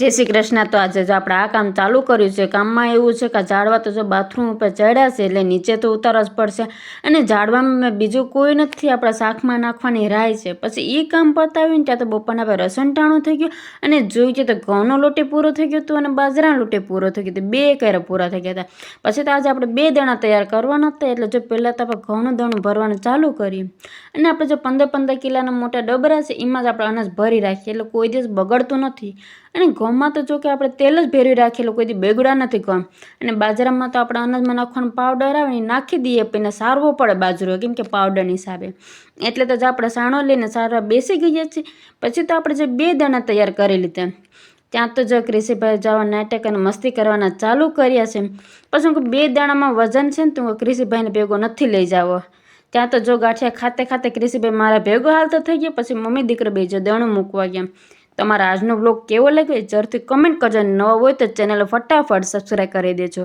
जय श्री कृष्ण। तो आज जो આપણે આ કામ ચાલુ કર્યું છે, કામમાં એવું છે કે ઝાડવા તો જો બાથરૂમ ઉપર ચડ્યા છે એટલે નીચે તો ઉતારવા જ પડશે, અને ઝાડવામાં મેં બીજું કોઈ નથી, આપણા શાકમાં નાખવાની રાય છે. પછી એ કામ પતાવ્યું ત્યાં તો બપોરના આપણે રસોઈટાણું થઈ ગયું, અને જોઈએ તો ઘઉંનો લોટે પૂરો થઈ ગયો હતો અને બાજરાનો લોટે પૂરો થઈ ગયો હતો, બે કર્યા પૂરા થઈ ગયા હતા. પછી તો આજે આપણે 2 દાણા તૈયાર કરવાના હતા, એટલે જો પહેલાં તો આપણે ઘઉંનું દાણું ભરવાનું ચાલુ કરીએ, અને આપણે જો 15-15 કિલોના મોટા ડબરા છે એમાં જ આપણે અનાજ ભરી રાખીએ એટલે કોઈ દિવસ બગડતું નથી. અને ઘઉંમાં તો જો કે આપણે તેલ જ ભેરવી રાખેલું, કોઈ દી બેગડા નથી ઘઉં. અને બાજરામાં તો આપણે અનાજમાં નાખવાનું પાવડર આવે એ નાખી દઈએ, പിന്നെ સારવો પડે બાજરો કેમ કે પાવડરની હિસાબે. એટલે તો જ આપણે સાણો લઈને સારવા બેસી ગયા છીએ. પછી તો આપણે જે 2 દાણા તૈયાર કરી લીધા, ત્યાં તો જો ક્રિશીભાઈ જવા નાટક અને મસ્તી કરવાના ચાલુ કર્યા છે. પછી હું 2 દાણામાં વજન છે ને તો ક્રિશીભાઈને ભેગો નથી લઈ જાવો. ત્યાં તો જો ગાંઠિયા ખાતે ખાતે ક્રિશીભાઈ મારા ભેગો હાલતો થઈ ગયો. પછી મમ્મી દીકરો બે જો દાણું મૂકવા ગયા. તમારા આજનો બ્લોગ કેવો લાગ્યો જરૂરથી કમેન્ટ કરજો. નવો હોય તો ચેનલ ફટાફટ સબસ્ક્રાઈબ કરી દેજો.